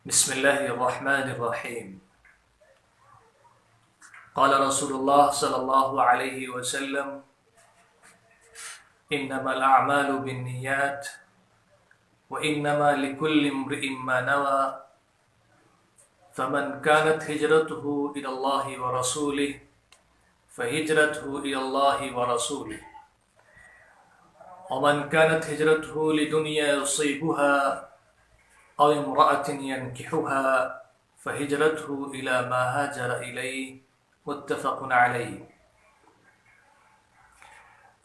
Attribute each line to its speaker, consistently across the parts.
Speaker 1: بسم الله الرحمن الرحيم. قال رسول الله صلى الله عليه وسلم: إنما الأعمال بالنيات وإنما لكل امرئ ما نوى فمن كانت هجرته إلى الله ورسوله فهجرته إلى الله ورسوله ومن كانت هجرته لدنيا يصيبها أو امرأة ينكحها فهجرته إلى ما هاجر إليه متفق علیہ۔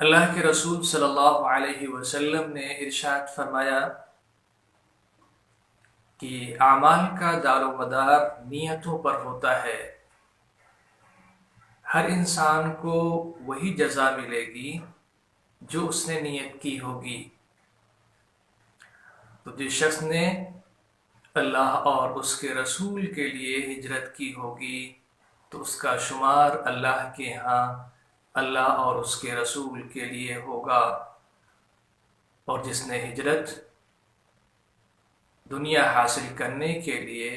Speaker 1: اللہ کے رسول صلی اللہ علیہ وسلم نے ارشاد فرمایا کہ اعمال کا دار و مدار نیتوں پر ہوتا ہے۔ ہر انسان کو وہی جزا ملے گی جو اس نے نیت کی ہوگی۔ تو جس شخص نے اللہ اور اس کے رسول کے لیے ہجرت کی ہوگی تو اس کا شمار اللہ کے ہاں اللہ اور اس کے رسول کے لیے ہوگا، اور جس نے ہجرت دنیا حاصل کرنے کے لیے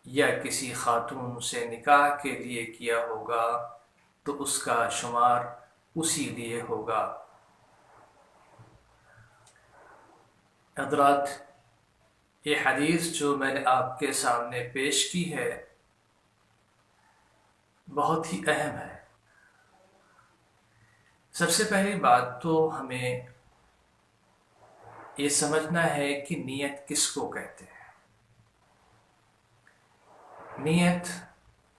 Speaker 1: یا کسی خاتون سے نکاح کے لیے کیا ہوگا تو اس کا شمار اسی لیے ہوگا۔ حضرات، یہ حدیث جو میں نے آپ کے سامنے پیش کی ہے بہت ہی اہم ہے۔ سب سے پہلی بات تو ہمیں یہ سمجھنا ہے کہ نیت کس کو کہتے ہیں۔ نیت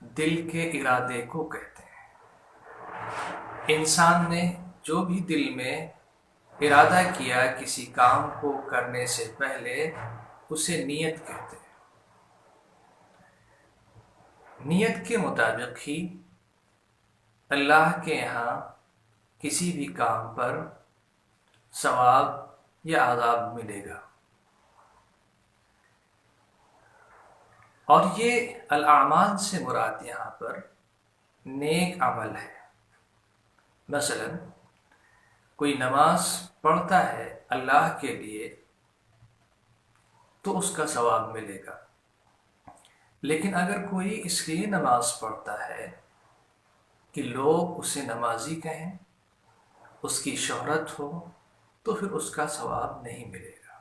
Speaker 1: دل کے ارادے کو کہتے ہیں۔ انسان نے جو بھی دل میں ارادہ کیا کسی کام کو کرنے سے پہلے اسے نیت کہتے ہیں۔ نیت کے مطابق ہی اللہ کے یہاں کسی بھی کام پر ثواب یا عذاب ملے گا، اور یہ الاعمال سے مراد یہاں پر نیک عمل ہے۔ مثلا کوئی نماز پڑھتا ہے اللہ کے لیے تو اس کا ثواب ملے گا، لیکن اگر کوئی اس لیے نماز پڑھتا ہے کہ لوگ اسے نمازی کہیں، اس کی شہرت ہو، تو پھر اس کا ثواب نہیں ملے گا۔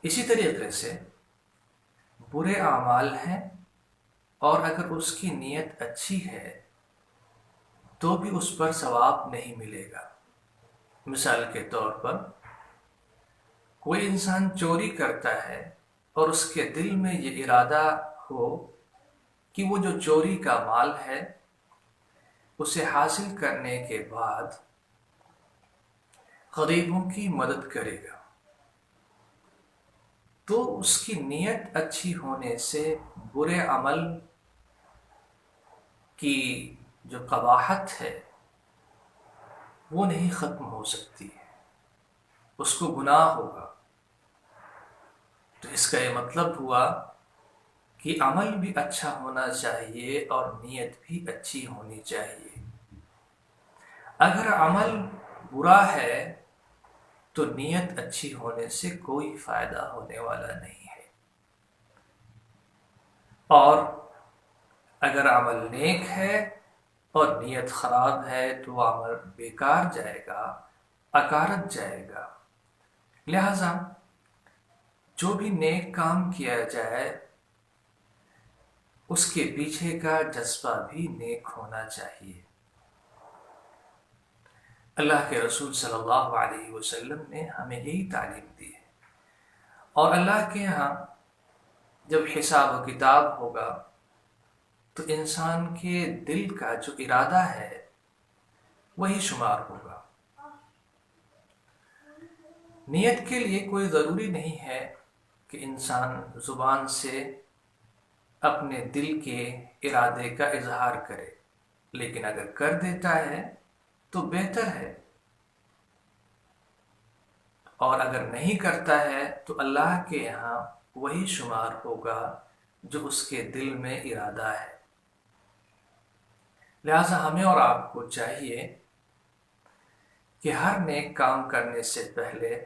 Speaker 1: اسی طریقے سے برے اعمال ہیں، اور اگر اس کی نیت اچھی ہے تو بھی اس پر ثواب نہیں ملے گا۔ مثال کے طور پر کوئی انسان چوری کرتا ہے اور اس کے دل میں یہ ارادہ ہو کہ وہ جو چوری کا مال ہے اسے حاصل کرنے کے بعد غریبوں کی مدد کرے گا، تو اس کی نیت اچھی ہونے سے برے عمل کی جو قباحت ہے وہ نہیں ختم ہو سکتی ہے، اس کو گناہ ہوگا۔ تو اس کا یہ مطلب ہوا کہ عمل بھی اچھا ہونا چاہیے اور نیت بھی اچھی ہونی چاہیے۔ اگر عمل برا ہے تو نیت اچھی ہونے سے کوئی فائدہ ہونے والا نہیں ہے، اور اگر عمل نیک ہے اور نیت خراب ہے تو عمل بیکار جائے گا، اکارت جائے گا۔ لہذا جو بھی نیک کام کیا جائے اس کے پیچھے کا جذبہ بھی نیک ہونا چاہیے۔ اللہ کے رسول صلی اللہ علیہ وسلم نے ہمیں یہی تعلیم دی ہے، اور اللہ کے یہاں جب حساب و کتاب ہوگا تو انسان کے دل کا جو ارادہ ہے وہی شمار ہوگا۔ نیت کے لیے کوئی ضروری نہیں ہے کہ انسان زبان سے اپنے دل کے ارادے کا اظہار کرے، لیکن اگر کر دیتا ہے تو بہتر ہے، اور اگر نہیں کرتا ہے تو اللہ کے یہاں وہی شمار ہوگا جو اس کے دل میں ارادہ ہے۔ لہذا ہمیں اور آپ کو چاہیے کہ ہر نیک کام کرنے سے پہلے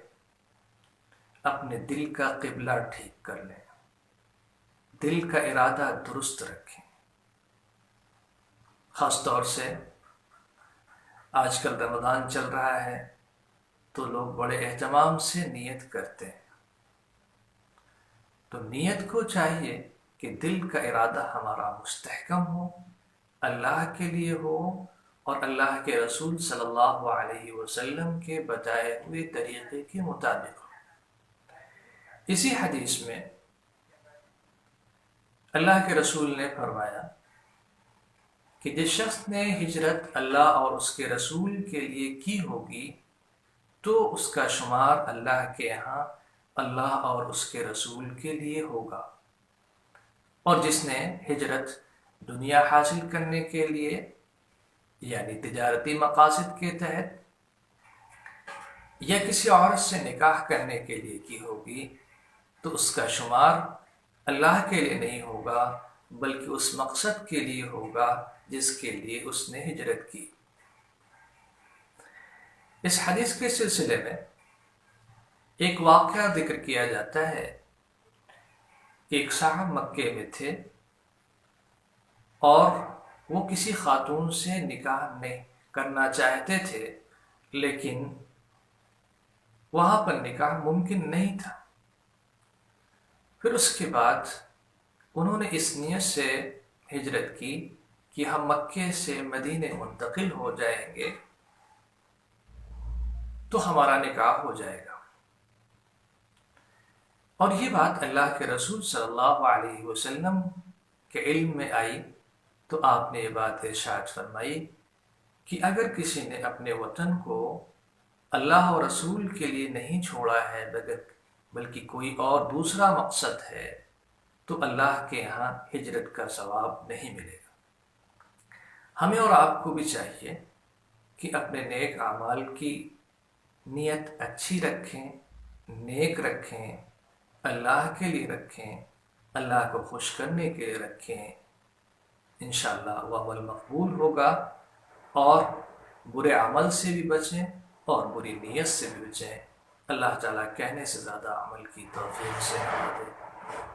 Speaker 1: اپنے دل کا قبلہ ٹھیک کر لیں۔ دل کا ارادہ درست رکھیں. خاص طور سے آج کل رمضان چل رہا ہے تو لوگ بڑے اہتمام سے نیت کرتے ہیں. تو نیت کو چاہیے کہ دل کا ارادہ ہمارا مستحکم ہو، اللہ کے لیے ہو اور اللہ کے رسول صلی اللہ علیہ وسلم کے بتائے ہوئے طریقے کے مطابق ہو. اسی حدیث میں اللہ کے رسول نے فرمایا کہ جس شخص نے ہجرت اللہ اور اس کے رسول کے لیے کی ہوگی تو اس کا شمار اللہ کے یہاں اللہ اور اس کے رسول کے لیے ہوگا، اور جس نے ہجرت دنیا حاصل کرنے کے لیے یعنی تجارتی مقاصد کے تحت یا کسی عورت سے نکاح کرنے کے لیے کی ہوگی تو اس کا شمار اللہ کے لیے نہیں ہوگا بلکہ اس مقصد کے لیے ہوگا جس کے لیے اس نے ہجرت کی. اس حدیث کے سلسلے میں ایک واقعہ ذکر کیا جاتا ہے کہ ایک صاحب مکے میں تھے اور وہ کسی خاتون سے نکاح نہیں کرنا چاہتے تھے، لیکن وہاں پر نکاح ممکن نہیں تھا. پھر اس کے بعد انہوں نے اس نیت سے ہجرت کی کہ ہم مکے سے مدینے منتقل ہو جائیں گے تو ہمارا نکاح ہو جائے گا. اور یہ بات اللہ کے رسول صلی اللہ علیہ وسلم کے علم میں آئی تو آپ نے یہ بات ارشاد فرمائی کہ اگر کسی نے اپنے وطن کو اللہ اور رسول کے لیے نہیں چھوڑا ہے بلکہ کوئی اور دوسرا مقصد ہے تو اللہ کے یہاں ہجرت کا ثواب نہیں ملے گا. ہمیں اور آپ کو بھی چاہیے کہ اپنے نیک اعمال کی نیت اچھی رکھیں، نیک رکھیں، اللہ کے لیے رکھیں، اللہ کو خوش کرنے کے لیے رکھیں. انشاءاللہ وہ عمل مقبول ہوگا اور برے عمل سے بھی بچیں اور بری نیت سے بھی بچیں. اللہ تعالیٰ کہنے سے زیادہ عمل کی توفیق سے نوازے.